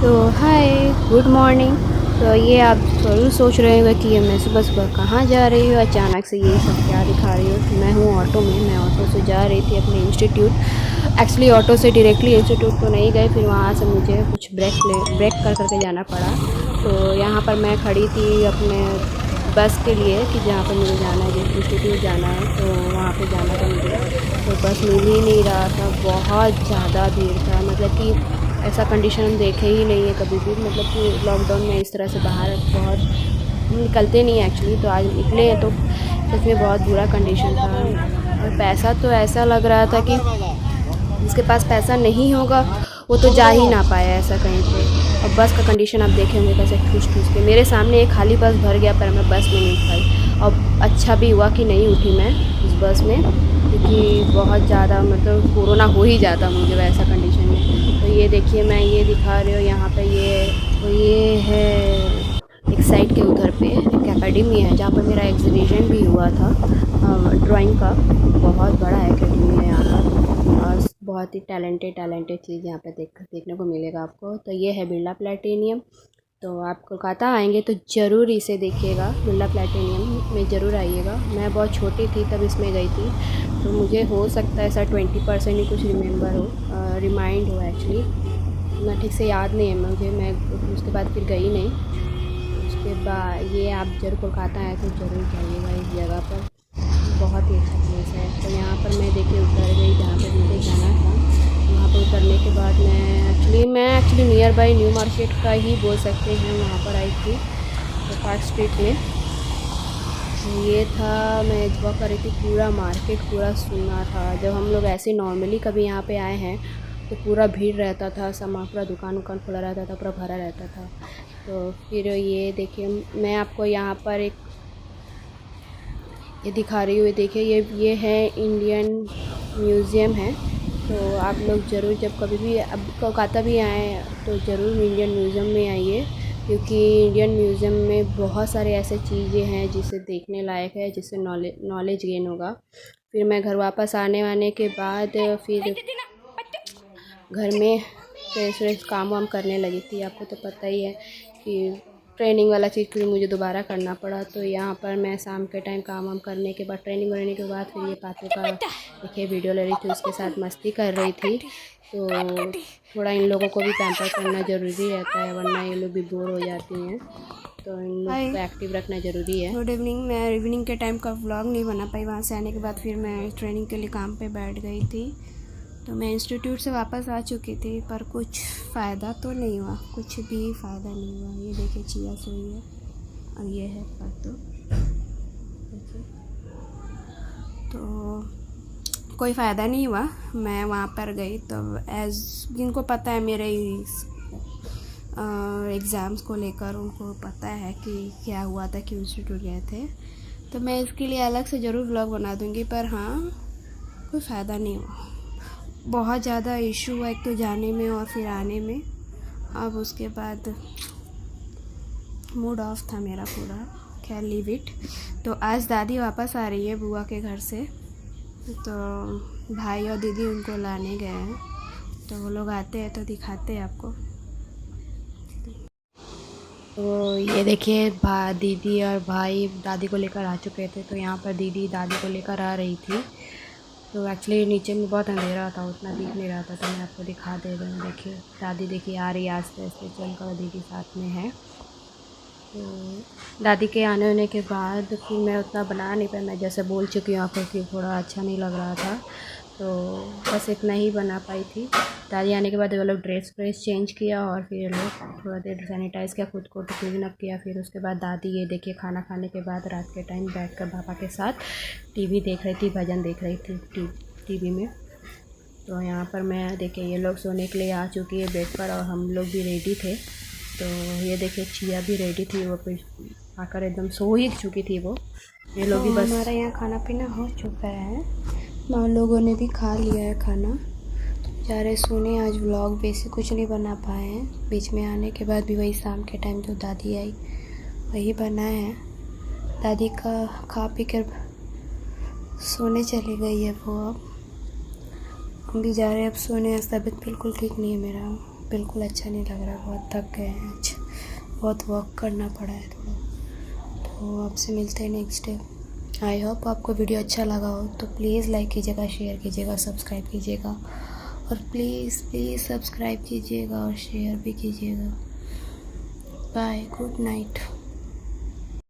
तो हाय, good morning. तो ये आप ज़रूर सोच रहे होंगे कि ये मैं सुबह सुबह कहाँ जा रही हूँ, अचानक से ये सब क्या दिखा रही हूँ। मैं हूँ ऑटो में, मैं ऑटो से जा रही थी अपने इंस्टीट्यूट। एक्चुअली ऑटो से डायरेक्टली इंस्टीट्यूट तो नहीं गए, फिर वहाँ से मुझे कुछ ब्रेक कर करके जाना पड़ा। तो यहाँ पर मैं खड़ी थी अपने बस के लिए कि जहाँ पर मुझे जाना है, जिस इंस्टीट्यूट जाना है, तो वहाँ पे जाना था मुझे। तो बस मिल ही नहीं रहा था, बहुत ज़्यादा भीड़ था। मतलब कि ऐसा कंडीशन हम देखे ही नहीं है कभी भी। मतलब कि लॉकडाउन में इस तरह से बाहर बहुत हम निकलते नहीं हैं एक्चुअली, तो आज निकले हैं तो सच में बहुत बुरा कंडीशन था। और पैसा तो ऐसा लग रहा था कि जिसके पास पैसा नहीं होगा वो तो जा ही ना पाया ऐसा कहीं पे। और बस का कंडीशन आप देखे होंगे कैसे ठूस ठूस के। मेरे सामने एक खाली बस भर गया पर मैं बस में नहीं उठ पाई। और अच्छा भी हुआ कि नहीं उठी मैं उस बस में, क्योंकि बहुत ज़्यादा मतलब कोरोना हो ही जाता मुझे वैसा कंडीशन में। तो ये देखिए मैं ये दिखा रही हूँ यहाँ पे, ये है एक साइड के उधर पे एक एकेडमी है जहाँ पर मेरा एग्जीबिशन भी हुआ था ड्राइंग का। बहुत बड़ा एकेडमी है यहाँ पर और बहुत ही टैलेंटेड चीज़ यहाँ पे देखने को मिलेगा आपको। तो ये है बिरला प्लेटिनियम। तो आप कोलकाता आएंगे तो ज़रूर इसे देखिएगा, बिरला प्लेटिनियम में ज़रूर आइएगा। मैं बहुत छोटी थी तब इसमें गई थी, तो मुझे हो सकता है ऐसा 20% ही कुछ रिमेंबर हो, रिमाइंड हो एक्चुअली। मैं ठीक से याद नहीं है मुझे, मैं उसके बाद फिर गई नहीं। उसके बाद ये आप जरूर कोलकाता आए तो ज़रूर जाइएगा इस जगह पर, बहुत ही अच्छा प्लेस है। तो यहाँ पर मैं देखिए उतर गई जहाँ पे मुझे जाना था। वहाँ पर उतरने के बाद मैं actually near by new market का ही बोल सकते हैं, वहाँ पर आई थी तो पार्क स्ट्रीट में। ये था, मैं वॉक कर रही थी, पूरा मार्केट पूरा सुना था। जब हम लोग ऐसे नॉर्मली कभी यहाँ पे आए हैं तो पूरा भीड़ रहता था, सामान पूरा दुकान उकान खुला रहता था, पूरा भरा रहता था। तो फिर ये देखिए मैं आपको यहाँ पर ये दिखा रही हूँ। ये देखिए ये है इंडियन म्यूज़ियम है। तो आप लोग ज़रूर जब कभी भी अब कोलकाता भी आएँ तो ज़रूर इंडियन म्यूज़ियम में आइए, क्योंकि इंडियन म्यूज़ियम में बहुत सारे ऐसे चीज़ें हैं जिसे देखने लायक है, जिससे नॉलेज गेन होगा। फिर मैं घर वापस आने के बाद फिर घर में फ्रेश काम वाम करने लगी थी। आपको तो पता ही है कि ट्रेनिंग वाला चीज़ फिर मुझे दोबारा करना पड़ा। तो यहाँ पर मैं शाम के टाइम काम वाम करने के बाद, ट्रेनिंग करने के बाद, फिर ये पातू का देखिए वीडियो ले रही थी, उसके साथ मस्ती कर रही थी। तो थोड़ा इन लोगों को भी पैम्पर करना ज़रूरी रहता है, वरना ये लोग भी बोर हो जाती हैं। तो इन लोग को एक्टिव रखना ज़रूरी है। Good evening. मैं इवनिंग के टाइम का व्लॉग नहीं बना पाई। वहाँ से आने के बाद फिर मैं ट्रेनिंग के लिए काम पे बैठ गई थी। तो मैं इंस्टीट्यूट से वापस आ चुकी थी, पर कुछ फ़ायदा तो नहीं हुआ, कुछ भी फ़ायदा नहीं हुआ। ये देखिए चिया सोई है और ये है पातू, देखिए। तो कोई फ़ायदा नहीं हुआ। मैं वहाँ पर गई तो एज़ जिनको पता है मेरे एग्ज़ाम्स को लेकर, उनको पता है कि क्या हुआ था, कि इंस्टीट्यूट गए थे। तो मैं इसके लिए अलग से ज़रूर व्लॉग बना दूँगी, पर हाँ कोई फ़ायदा नहीं हुआ। बहुत ज़्यादा इशू हुआ, एक तो जाने में और फिर आने में। अब उसके बाद मूड ऑफ था मेरा पूरा। खैर लीव इट। तो आज दादी वापस आ रही है बुआ के घर से, तो भाई और दीदी उनको लाने गए हैं। तो वो लोग आते हैं तो दिखाते हैं आपको। तो ये देखिए दीदी और भाई दादी को लेकर आ चुके थे। तो यहाँ पर दीदी दादी को लेकर आ रही थी। तो एक्चुअली नीचे में बहुत अंधेरा था, उतना दिख नहीं रहा था, तो मैं आपको दिखा दे रही हूँ। देखिए दादी देखिए आ रही है, आस्ते आस्ते चल कर दीदी साथ में है। तो दादी के आने होने के बाद फिर मैं उतना बना नहीं पाई। मैं जैसे बोल चुकी हूँ आपको कि थोड़ा अच्छा नहीं लग रहा था, तो बस इतना ही बना पाई थी। दादी आने के बाद वो लोग ड्रेस चेंज किया और फिर लोग थोड़ा देर सैनिटाइज़ किया खुद को, तो क्लीन अप किया। फिर उसके बाद दादी ये देखिए खाना खाने के बाद रात के टाइम बैठकर पापा के साथ टीवी देख रही थी, भजन देख रही थी टीवी में। तो यहाँ पर मैं देखिए ये लोग सोने के लिए आ चुकी है बेड पर और हम लोग भी रेडी थे। तो ये देखिए चिया भी रेडी थी, वो फिर आकर एकदम सो ही चुकी थी वो। ये लोग भी बस हमारा यहाँ खाना पीना हो चुका है, माँ लोगों ने भी खा लिया है खाना। जा रहे सोने। आज व्लॉग बेसिक कुछ नहीं बना पाए हैं, बीच में आने के बाद भी वही शाम के टाइम जो दादी आई वही बना है। दादी का खा पी कर सोने चली गई है वो। अब हम भी जा रहे हैं अब सोने। आज तबीयत बिल्कुल ठीक नहीं है मेरा। बिल्कुल अच्छा नहीं लग रहा, बहुत थक गए हैं आज, बहुत वर्क करना पड़ा है थोड़ा। तो आपसे मिलते हैं नेक्स्ट डे। आई होप आपको वीडियो अच्छा लगा हो, तो प्लीज़ लाइक कीजिएगा, शेयर कीजिएगा, सब्सक्राइब कीजिएगा, और प्लीज़ प्लीज़ सब्सक्राइब कीजिएगा और शेयर भी कीजिएगा। Bye, good night.